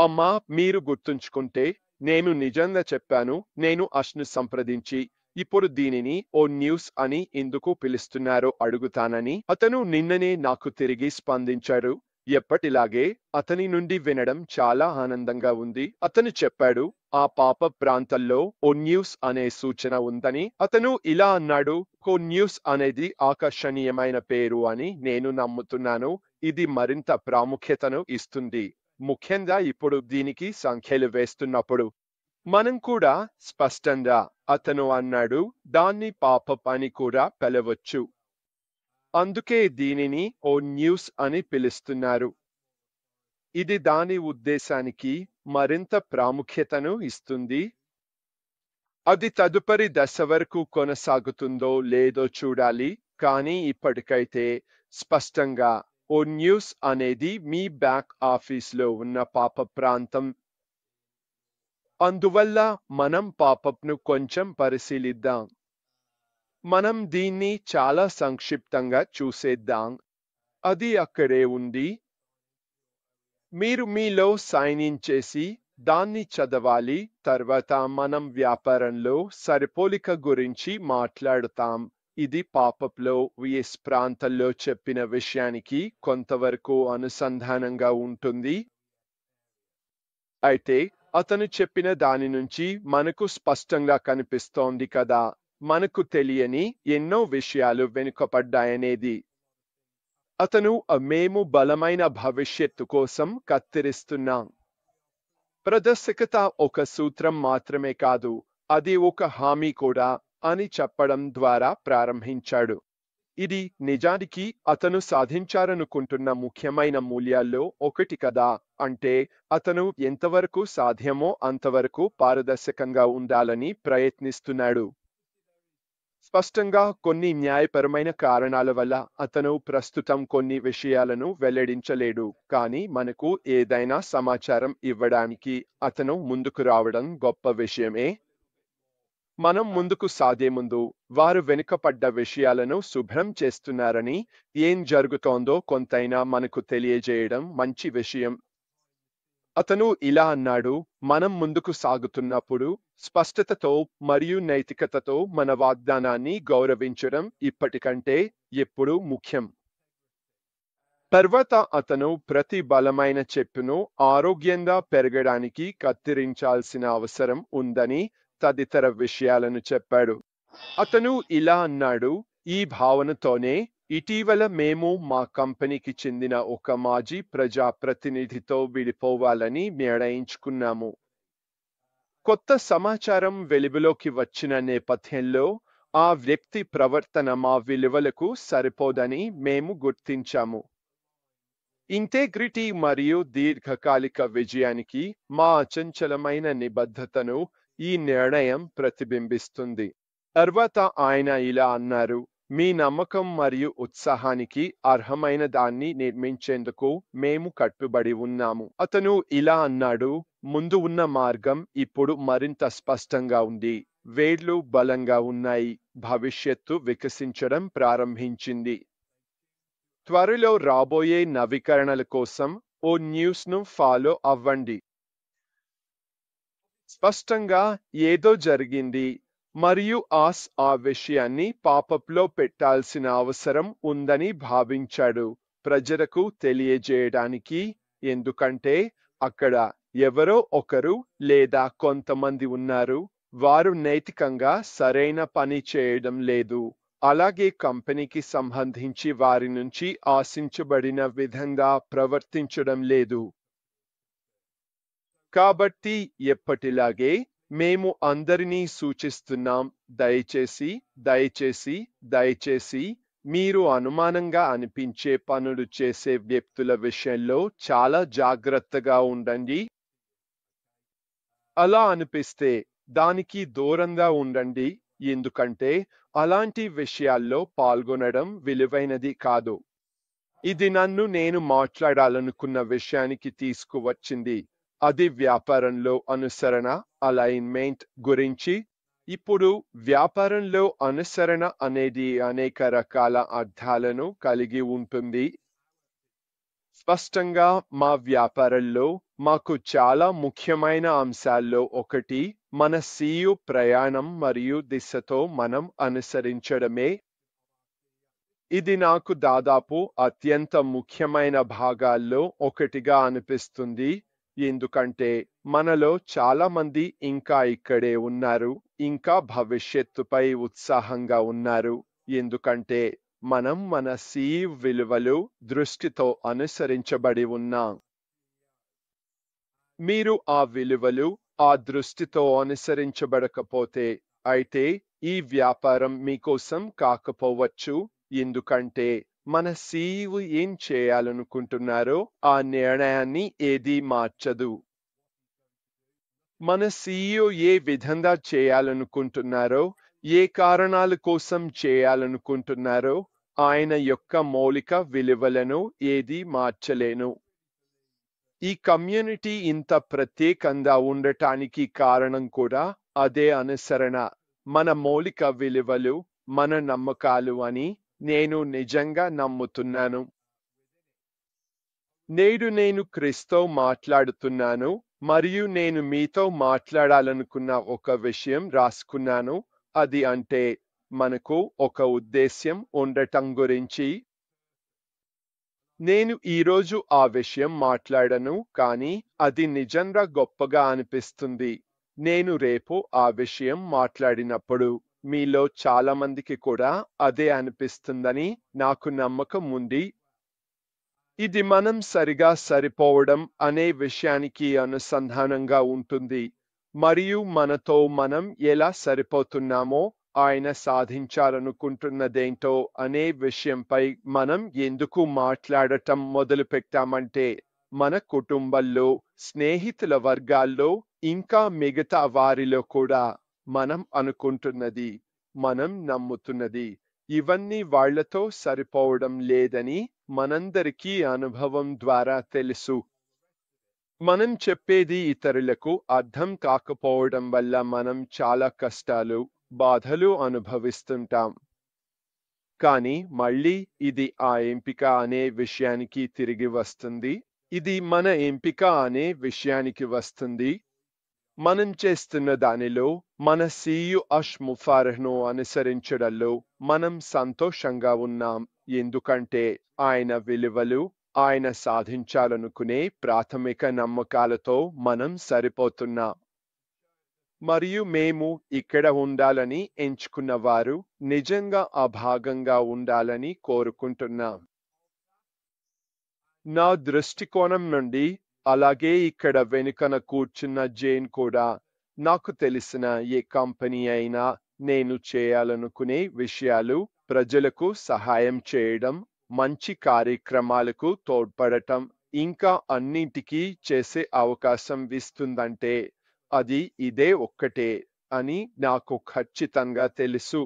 అమ్మా, మీరు గుర్తుంచుకుంటే నేను నిజంగా చెప్పాను. నేను అష్ను సంప్రదించి ఇప్పుడు దీనిని ఓ న్యూస్ అని ఎందుకు పిలుస్తున్నారో అడుగుతానని. అతను నిన్ననే నాకు తిరిగి స్పందించాడు. ఎప్పటిలాగే అతని నుండి వినడం చాలా ఆనందంగా ఉంది. అతను చెప్పాడు, ఆ పాప ప్రాంతంలో ఓ న్యూస్ అనే సూచన ఉందని. అతను ఇలా అన్నాడు, ఓ న్యూస్ అనేది ఆకర్షణీయమైన పేరు అని నేను నమ్ముతున్నాను. ఇది మరింత ప్రాముఖ్యతను ఇస్తుంది. ముఖ్యంగా ఇప్పుడు దీనికి సంఖ్యలు వేస్తున్నప్పుడు. మనం కూడా స్పష్టంగా, అతను అన్నాడు, దాన్ని పాపప్ అని కూడా పిలవచ్చు. అందుకే దీనిని ఓ న్యూస్ అని పిలుస్తున్నారు. ఇది దాని ఉద్దేశానికి మరింత ప్రాముఖ్యతను ఇస్తుంది. అది తదుపరి దశ వరకు కొనసాగుతుందో లేదో చూడాలి. కానీ ఇప్పటికైతే స్పష్టంగా ఓ న్యూస్ అనేది మీ బ్యాక్ ఆఫీస్లో ఉన్న పాప ప్రాంతం. అందువల్ల మనం పాపప్ను కొంచెం పరిశీలిద్దాం. మనం దీన్ని చాలా సంక్షిప్తంగా చూసేద్దాం. అది అక్కడే ఉంది. మీరు మీలో సైన్ ఇన్ చేసి దాన్ని చదవాలి. తర్వాత మనం వ్యాపారంలో సరిపోలిక గురించి మాట్లాడుతాం. ఇది పాపప్లో విఎస్ ప్రాంతంలో చెప్పిన విషయానికి కొంతవరకు అనుసంధానంగా ఉంటుంది. అయితే అతను చెప్పిన దాని నుంచి మనకు స్పష్టంగా కనిపిస్తోంది కదా, మనకు తెలియని ఎన్నో విషయాలు వెనుకపడ్డాయనేది. అతను మేము బలమైన భవిష్యత్తు కోసం కత్తిరిస్తున్నాం. ప్రదర్శకత ఒక సూత్రం మాత్రమే కాదు, అది ఒక హామీ కూడా అని చెప్పడం ద్వారా ప్రారంభించాడు. ఇది నిజానికి అతను సాధించాలనుకుంటున్న ముఖ్యమైన మూల్యాల్లో ఒకటి కదా. అంటే అతను ఎంతవరకు సాధ్యమో అంతవరకు పారదర్శకంగా ఉండాలని ప్రయత్నిస్తున్నాడు. స్పష్టంగా కొన్ని న్యాయపరమైన కారణాల వల్ల అతను ప్రస్తుతం కొన్ని విషయాలను వెల్లడించలేడు. కానీ మనకు ఏదైనా సమాచారం ఇవ్వడానికి అతను ముందుకు రావడం గొప్ప విషయమే. మనం ముందుకు సాగే ముందు వారు వెనుకపడ్డ విషయాలను శుభ్రం చేస్తున్నారని, ఏం జరుగుతోందో కొంతైనా మనకు తెలియజేయడం మంచి విషయం. అతను ఇలా అన్నాడు, మనం ముందుకు సాగుతున్నప్పుడు స్పష్టతతో మరియు నైతికతతో మన వాగ్దానాన్ని గౌరవించడం ఇప్పటికంటే ఎప్పుడూ ముఖ్యం. తర్వాత అతను ప్రతి బలమైన చెప్పును ఆరోగ్యంగా పెరగడానికి కత్తిరించాల్సిన అవసరం ఉందని తదితర విషయాలను చెప్పాడు. అతను ఇలా అన్నాడు, ఈ భావనతోనే ఇటీవల మేము మా కంపెనీకి చెందిన ఒక మాజీ ప్రజాప్రతినిధితో విడిపోవాలని నిర్ణయించుకున్నాము. కొత్త సమాచారం వెలుగులోకి వచ్చిన నేపథ్యంలో ఆ వ్యక్తి ప్రవర్తన మా విలువలకు సరిపోదని మేము గుర్తించాము. ఇంటెగ్రిటీ మరియు దీర్ఘకాలిక విజయానికి మా అచంచలమైన నిబద్ధతను ఈ నిర్ణయం ప్రతిబింబిస్తుంది. తర్వాత ఆయన ఇలా అన్నారు, మీ నమ్మకం మరియు ఉత్సాహానికి అర్హమైన దాన్ని నిర్మించేందుకు మేము కట్టుబడి ఉన్నాము. అతను ఇలా అన్నాడు, ముందు ఉన్న మార్గం ఇప్పుడు మరింత స్పష్టంగా ఉంది. వేళ్లు బలంగా ఉన్నాయి. భవిష్యత్తు వికసించడం ప్రారంభించింది. త్వరలో రాబోయే నవీకరణల కోసం ఓ న్యూస్ను ఫాలో అవ్వండి. స్పష్టంగా ఏదో జరిగింది మరియు ఆ విషయాన్ని పాపప్లో పెట్టాల్సిన అవసరం ఉందని భావించాడు ప్రజలకు తెలియజేయడానికి. ఎందుకంటే అక్కడ ఎవరో ఒకరు లేదా కొంతమంది ఉన్నారు, వారు నైతికంగా సరైన పని చేయడం లేదు, అలాగే కంపెనీకి సంబంధించి వారి నుంచి ఆశించబడిన విధంగా ప్రవర్తించడం లేదు. కాబట్టి ఎప్పటిలాగే మేము అందరినీ సూచిస్తున్నాం, దయచేసి దయచేసి దయచేసి మీరు అనుమానంగా అనిపించే పనులు చేసే వ్యక్తుల విషయంలో చాలా జాగ్రత్తగా ఉండండి. అలా అనిపిస్తే దానికి దూరంగా ఉండండి, ఎందుకంటే అలాంటి విషయాల్లో పాల్గొనడం విలువైనది కాదు. ఇది నన్ను నేను మాట్లాడాలనుకున్న విషయానికి తీసుకువచ్చింది. అది వ్యాపారంలో అనుసరణ, అలైన్మెంట్ గురించి. ఇప్పుడు వ్యాపారంలో అనుసరణ అనేది అనేక రకాల అర్థాలను కలిగి ఉంటుంది. స్పష్టంగా మా వ్యాపారంలో మాకు చాలా ముఖ్యమైన అంశాల్లో ఒకటి మన CEO ప్రయాణం మరియు దిశతో మనం అనుసరించడమే. ఇది నాకు దాదాపు అత్యంత ముఖ్యమైన భాగాల్లో ఒకటిగా అనిపిస్తుంది, ఎందుకంటే మనలో చాలా మంది ఇంకా ఇక్కడే ఉన్నారు, ఇంకా భవిష్యత్తుపై ఉత్సాహంగా ఉన్నారు, ఎందుకంటే మనం మన CEO విలువలు దృష్టితో అనుసరించబడి ఉన్నాం. మీరు ఆ విలువలు ఆ దృష్టితో అనుసరించబడకపోతే అయితే ఈ వ్యాపారం మీకోసం కాకపోవచ్చు, ఎందుకంటే మన CEO ఏం చేయాలనుకుంటున్నారో ఆ నిర్ణయాన్ని ఏదీ మార్చదు. మన CEO ఏ విధంగా చేయాలనుకుంటున్నారో, ఏ కారణాల కోసం చేయాలనుకుంటున్నారో ఆయన యొక్క మౌలిక విలువలను ఏదీ మార్చలేను. ఈ కమ్యూనిటీ ఇంత ప్రత్యేకంగా ఉండటానికి కారణం కూడా అదే అనుసరణ. మన మౌలిక విలువలు, మన నమ్మకాలు అని నేను నిజంగా నమ్ముతున్నాను. నేడు నేను క్రీస్తుతో మాట్లాడుతున్నాను మరియు నేను మీతో మాట్లాడాలనుకున్న ఒక విషయం రాసుకున్నాను. అది అంటే మనకు ఒక ఉద్దేశ్యం ఉండటం గురించి. నేను ఈరోజు ఆ విషయం మాట్లాడను, కానీ అది నిజంగా గొప్పగా అనిపిస్తుంది. నేను రేపు ఆ విషయం మాట్లాడినప్పుడు మీలో చాలా మందికి కూడా అదే అనిపిస్తుందని నాకు నమ్మకం ఉంది. ఇది మనం సరిగా సరిపోవడం అనే విషయానికి అనుసంధానంగా ఉంటుంది, మరియు మనతో మనం ఎలా సరిపోతున్నామో ఆయన సాధించాలనుకుంటున్నదేంటో అనే విషయంపై మనం ఎందుకు మాట్లాడటం మొదలుపెట్టామంటే మన కుటుంబంలో, స్నేహితుల వర్గాల్లో, ఇంకా మిగతా వారిలో కూడా మనం అనుకుంటున్నది, మనం నమ్ముతున్నది ఇవన్నీ వాళ్లతో సరిపోవడం లేదని మనందరికీ అనుభవం ద్వారా తెలుసు. మనం చెప్పేది ఇతరులకు అర్థం కాకపోవడం వల్ల మనం చాలా కష్టాలు, బాధలు అనుభవిస్తుంటాం. కానీ మళ్ళీ ఇది ఆ ఎంపిక అనే విషయానికి తిరిగి వస్తుంది. ఇది మన ఎంపిక అనే విషయానికి వస్తుంది. మనం చేస్తున్న దానిలో మన CEO అష్ ముఫారహ్ను అనుసరించడంలో మనం సంతోషంగా ఉన్నాం, ఎందుకంటే ఆయన విలువలు, ఆయన సాధించాలనుకునే ప్రాథమిక నమ్మకాలతో మనం సరిపోతున్నాం. మరియు మేము ఇక్కడ ఉండాలని ఎంచుకున్న వారు నిజంగా ఆ భాగంగా ఉండాలని కోరుకుంటున్నాం. నా దృష్టికోణం నుండి, అలాగే ఇక్కడ వెనుకన కూర్చున్న జేన్ కూడా, నాకు తెలిసిన ఏ కంపెనీ అయినా నేను చేయాలనుకునే విషయాలు ప్రజలకు సహాయం చేయడం, మంచి కార్యక్రమాలకు తోడ్పడటం, ఇంకా అన్నింటికీ చేసే అవకాశం ఇస్తుందంటే అది ఇదే ఒక్కటే అని నాకు ఖచ్చితంగా తెలుసు.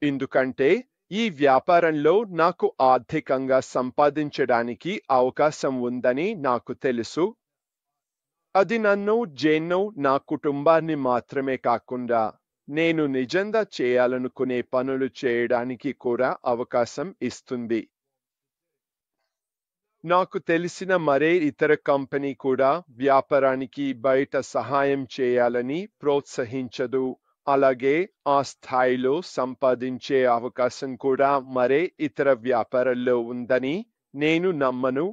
ఎందుకంటే ఈ వ్యాపారంలో నాకు ఆర్థికంగా సంపాదించడానికి అవకాశం ఉందని నాకు తెలుసు. అది నన్ను, జేన్ను, నా కుటుంబాన్ని మాత్రమే కాకుండా నేను నిజంగా చేయాలనుకునే పనులు చేయడానికి కూడా అవకాశం ఇస్తుంది. నాకు తెలిసిన మరే ఇతర కంపెనీ కూడా వ్యాపారానికి బయట సహాయం చేయాలని ప్రోత్సహించదు. అలాగే ఆ స్థాయిలో సంపాదించే అవకాశం కూడా మరే ఇతర వ్యాపారంలో ఉందని నేను నమ్మను.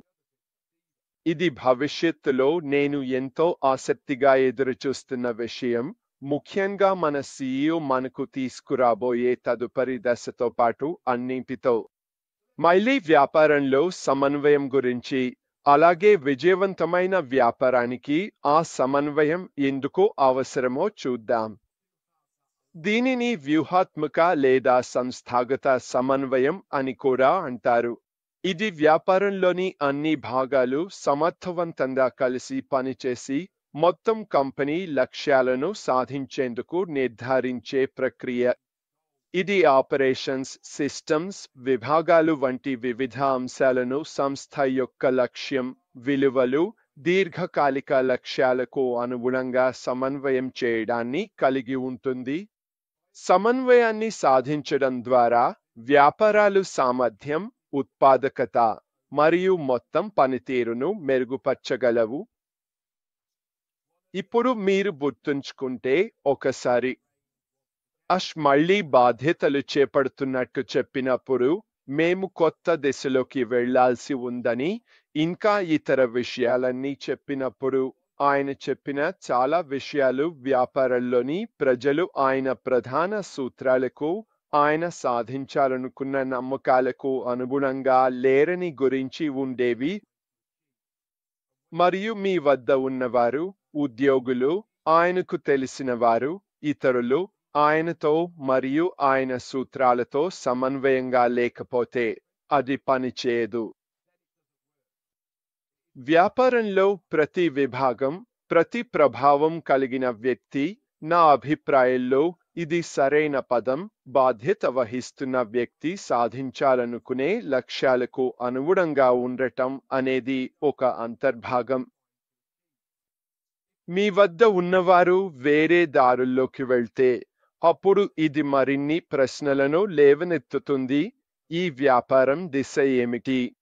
ఇది భవిష్యత్తులో నేను ఎంతో ఆసక్తిగా ఎదురుచూస్తున్న విషయం, ముఖ్యంగా మన CEO మనకు తీసుకురాబోయే తదుపరి దశతో పాటు అన్నింటితో. మళ్ళీ వ్యాపారంలో సమన్వయం గురించి, అలాగే విజయవంతమైన వ్యాపారానికి ఆ సమన్వయం ఎందుకు అవసరమో చూద్దాం. దీనిని వ్యూహాత్మక లేదా సంస్థాగత సమన్వయం అని కూడా అంటారు. ఇది వ్యాపారంలోని అన్ని భాగాలు సమర్థవంతంగా కలిసి పనిచేసి మొత్తం కంపెనీ లక్ష్యాలను సాధించేందుకు నిర్ధారించే ప్రక్రియ. ఇది ఆపరేషన్స్, సిస్టమ్స్, విభాగాలు వంటి వివిధ అంశాలను సంస్థ యొక్క లక్ష్యం, విలువలు, దీర్ఘకాలిక లక్ష్యాలకు అనుగుణంగా సమన్వయం చేయడాన్ని కలిగి ఉంటుంది. సమన్వయాన్ని సాధించడం ద్వారా వ్యాపారాలు సామర్థ్యం ఉత్పాదకత మరియు మొత్తం పనితీరును మెరుగుపరచగలవు. ఇప్పుడు మీరు గుర్తుంచుకుంటే ఒకసారి మళ్ళీ బాధ్యతలు చేపడుతున్నట్టు చెప్పినప్పుడు మేము కొత్త దిశలోకి వెళ్లాల్సి ఉందని, ఇంకా ఇతర విషయాలన్నీ చెప్పినప్పుడు ఆయన చెప్పిన చాలా విషయాలు వ్యాపారంలోని ప్రజలు ఆయన ప్రధాన సూత్రాలకు, ఆయన సాధించాలనుకున్న నమ్మకాలకు అనుగుణంగా లేరని గురించి ఉండేవి. మరియు మీ వద్ద ఉన్నవారు, ఉద్యోగులు, ఆయనకు తెలిసిన వారు, ఇతరులు ఆయనతో మరియు ఆయన సూత్రాలతో సమన్వయంగా లేకపోతే అది పనిచేయదు. వ్యాపారంలో ప్రతి విభాగం, ప్రతి ప్రభావం కలిగిన వ్యక్తి, నా అభిప్రాయంలో ఇది సరైన పదం, బాధ్యత వహిస్తున్న వ్యక్తి సాధించాలనుకునే లక్ష్యాలకు అనుగుణంగా ఉండటం అనేది ఒక అంతర్భాగం. మీ వద్ద ఉన్నవారు వేరే దారుల్లోకి వెళ్తే అప్పుడు ఇది మరిన్ని ప్రశ్నలను లేవనెత్తుతుంది. ఈ వ్యాపారం దిశ ఏమిటి?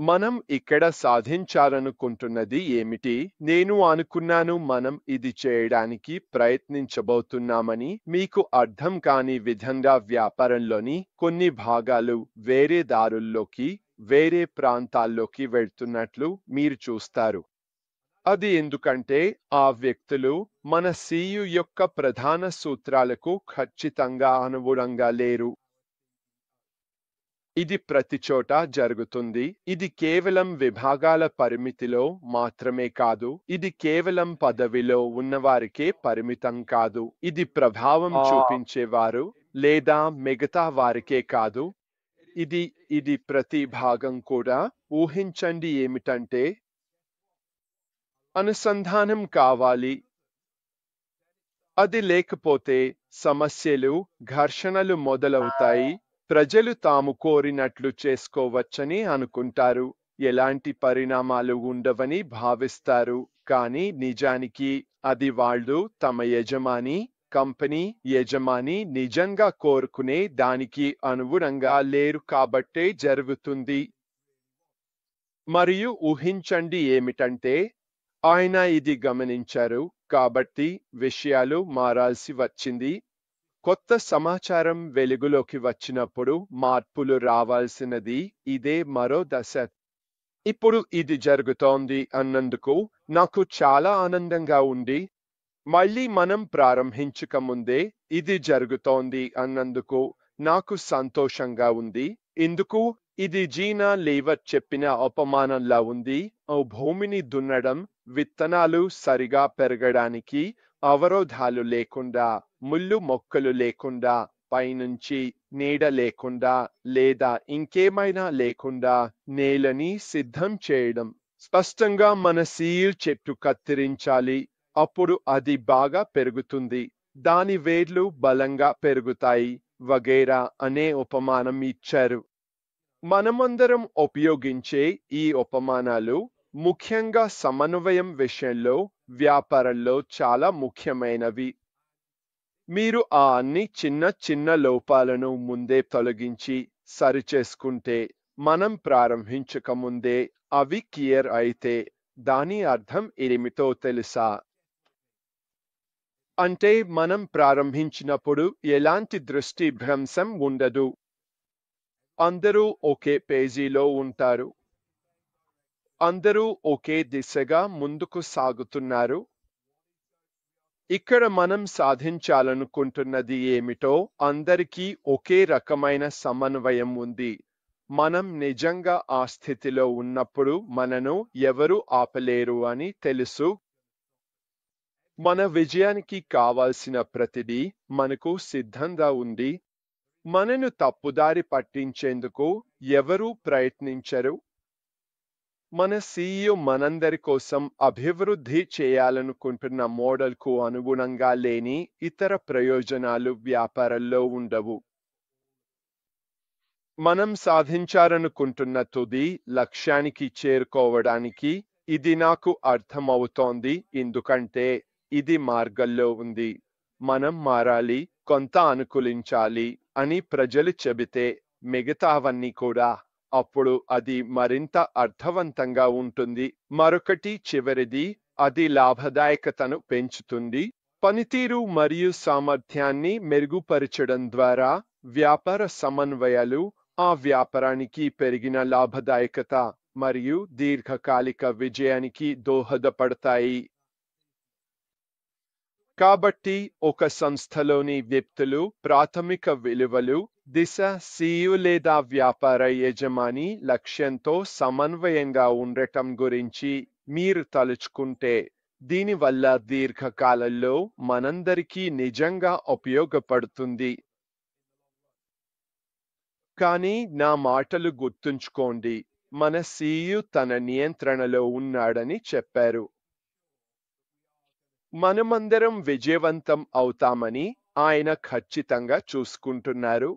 మనం ఇక్కడ సాధించాలనుకుంటున్నది ఏమిటి? నేను అనుకున్నాను మనం ఇది చేయడానికి ప్రయత్నించబోతున్నామని. మీకు అర్థం కాని విధంగా వ్యాపారంలోని కొన్ని భాగాలు వేరే దారుల్లోకి, వేరే ప్రాంతాల్లోకి వెళ్తున్నట్లు మీరు చూస్తారు. అది ఎందుకంటే ఆ వ్యక్తులు మన CEO యొక్క ప్రధాన సూత్రాలకు ఖచ్చితంగా అనుగుణంగా లేరు. ఇది ప్రతి చోట జరుగుతుంది. ఇది కేవలం విభాగాల పరిమితిలో మాత్రమే కాదు. ఇది కేవలం పదవిలో ఉన్నవారికే పరిమితం కాదు. ఇది ప్రభావం చూపించేవారు లేదా మిగతా వారికే కాదు. ఇది ప్రతి భాగం కూడా. ఊహించండి ఏమిటంటే అనుసంధానం కావాలి. అది లేకపోతే సమస్యలు, ఘర్షణలు మొదలవుతాయి. ప్రజలు తాము కోరినట్లు చేసుకోవచ్చని అనుకుంటారు, ఎలాంటి పరిణామాలు ఉండవని భావిస్తారు. కానీ నిజానికి అది వాళ్ళు తమ కంపెనీ యజమాని నిజంగా కోరుకునే దానికి అనుగుణంగా లేరు కాబట్టే జరుగుతుంది. మరియు ఊహించండి ఏమిటంటే ఆయన ఇది గమనించారు కాబట్టి విషయాలు మారాల్సి వచ్చింది. కొత్త సమాచారం వెలుగులోకి వచ్చినప్పుడు మార్పులు రావాల్సినది. ఇదే మరో దశ. ఇప్పుడు ఇది జరుగుతోంది అన్నందుకు నాకు చాలా ఆనందంగా ఉంది. మళ్ళీ మనం ప్రారంభించక ముందే ఇది జరుగుతోంది అన్నందుకు నాకు సంతోషంగా ఉంది. ఎందుకు? ఇది జీనా లీవర్ చెప్పిన ఉపమానంలా ఉంది. ఓ భూమిని దున్నడం, విత్తనాలు సరిగా పెరగడానికి, అవరోధాలు లేకుండా, ముళ్ళు మొక్కలు లేకుండా, పైనుంచి నీడ లేకుండా లేదా ఇంకేమైనా లేకుండా నేలని సిద్ధం చేయడం. స్పష్టంగా మన సీల్ చెట్టు కత్తిరించాలి. అప్పుడు అది బాగా పెరుగుతుంది. దాని వేర్లు బలంగా పెరుగుతాయి వగైరా అనే ఉపమానం ఇచ్చారు. మనమందరం ఉపయోగించే ఈ ఉపమానాలు ముఖ్యంగా సమన్వయం విషయంలో, వ్యాపారంలో చాలా ముఖ్యమైనవి. మీరు ఆ అన్ని చిన్న చిన్న లోపాలను ముందే తొలగించి సరిచేసుకుంటే, మనం ప్రారంభించక ముందే అవి క్లియర్ అయితే దాని అర్థం ఏమిటో తెలుసా? అంటే మనం ప్రారంభించినప్పుడు ఎలాంటి దృష్టి భ్రంశం ఉండదు. అందరూ ఒకే పేజీలో ఉంటారు. అందరూ ఒకే దిశగా ముందుకు సాగుతున్నారు. ఇక్కడ మనం సాధించాలనుకుంటున్నది ఏమిటో అందరికీ ఒకే రకమైన సమన్వయం ఉంది. మనం నిజంగా ఆ స్థితిలో ఉన్నప్పుడు మనను ఎవరూ ఆపలేరు అని తెలుసు. మన విజయానికి కావాల్సిన ప్రతిదీ మనకు సిద్ధంగా ఉంది. మనను తప్పుదారి పట్టించేందుకు ఎవరూ ప్రయత్నించరు. మన CEO మనందరి కోసం అభివృద్ధి చేయాలనుకుంటున్న మోడల్కు అనుగుణంగా లేని ఇతర ప్రయోజనాలు వ్యాపారంలో ఉండవు. మనం సాధించాలనుకుంటున్న తుది లక్ష్యానికి చేరుకోవడానికి ఇది నాకు అర్థమవుతోంది ఎందుకంటే ఇది మార్గంలో ఉంది. మనం మారాలి, కొంత అనుకూలించాలి అని ప్రజలు చెబితే మిగతావన్నీ కూడా. అప్పుడు అది మరింత అర్థవంతంగా ఉంటుంది. మరొకటి చివరిది, అది లాభదాయకతను పెంచుతుంది. పనితీరు మరియు సామర్థ్యాన్ని మెరుగుపరచడం ద్వారా వ్యాపార సమన్వయాలు ఆ వ్యాపారానికి పెరిగిన లాభదాయకత మరియు దీర్ఘకాలిక విజయానికి దోహదపడతాయి. కాబట్టి ఒక సంస్థలోని వ్యక్తులు ప్రాథమిక విలువలు, దిశ, CEO లేదా వ్యాపార యజమాని లక్ష్యంతో సమన్వయంగా ఉండటం గురించి మీరు తలుచుకుంటే, దీనివల్ల దీర్ఘకాలంలో మనందరికీ నిజంగా ఉపయోగపడుతుంది. కానీ నా మాటలు గుర్తుంచుకోండి, మన CEO తన నియంత్రణలో ఉన్నాడని చెప్పారు. మనమందరం విజయవంతం అవుతామని ఆయన ఖచ్చితంగా చూసుకుంటున్నారు.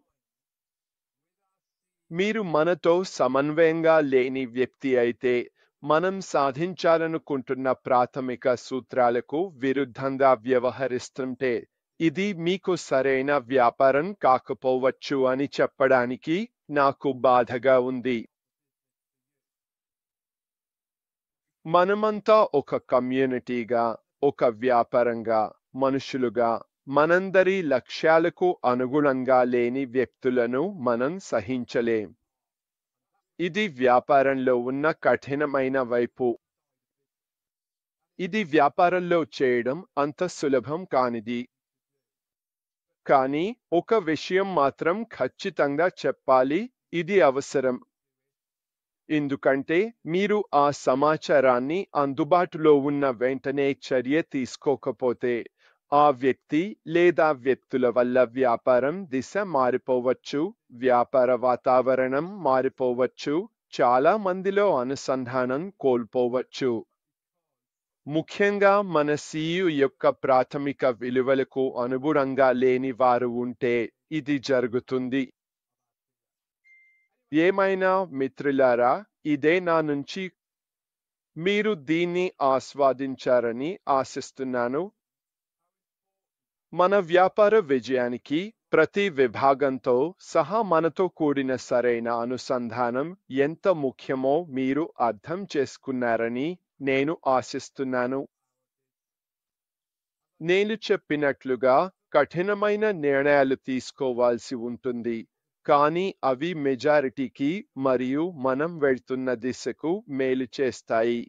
మీరు మనతో సమన్వయంగా లేని వ్యక్తి అయితే, మనం సాధించాలనుకుంటున్న ప్రాథమిక సూత్రాలకు విరుద్ధంగా వ్యవహరిస్తుంటే, ఇది మీకు సరైన వ్యాపారం కాకపోవచ్చు అని చెప్పడానికి నాకు బాధగా ఉంది. మనమంతా ఒక కమ్యూనిటీగా, ఒక వ్యాపారంగా, మనుషులుగా, మనందరి లక్ష్యాలకు అనుగుణంగా లేని వ్యక్తులను మనం సహించలేం. ఇది వ్యాపారంలో ఉన్న కఠినమైన వైపు. ఇది వ్యాపారంలో చేయడం అంత సులభం కానిది. కానీ ఒక విషయం మాత్రం ఖచ్చితంగా చెప్పాలి, ఇది అవసరం. ఎందుకంటే మీరు ఆ సమాచారాన్ని అందుబాటులో ఉన్న వెంటనే చర్య తీసుకోకపోతే, ఆ వ్యక్తి లేదా వ్యక్తుల వల్ల వ్యాపారం దిశ మారిపోవచ్చు, వ్యాపార వాతావరణం మారిపోవచ్చు, చాలా మందిలో అనుసంధానం కోల్పోవచ్చు. ముఖ్యంగా మన CEO యొక్క ప్రాథమిక విలువలకు అనుగుణంగా లేని వారు ఉంటే ఇది జరుగుతుంది. ఏమైనా మిత్రులారా, ఇదే నా నుంచి. మీరు దీన్ని ఆస్వాదించారని ఆశిస్తున్నాను. మన వ్యాపార విజయానికి ప్రతి విభాగంతో సహా మనతో కూడిన సరైన అనుసంధానం ఎంత ముఖ్యమో మీరు అర్థం చేసుకున్నారని నేను ఆశిస్తున్నాను. నేను చెప్పినట్లుగా కఠినమైన నిర్ణయాలు తీసుకోవాల్సి ఉంటుంది, కానీ అవి మెజారిటీకి మరియు మనం వెళ్తున్న దిశకు మేలు చేస్తాయి.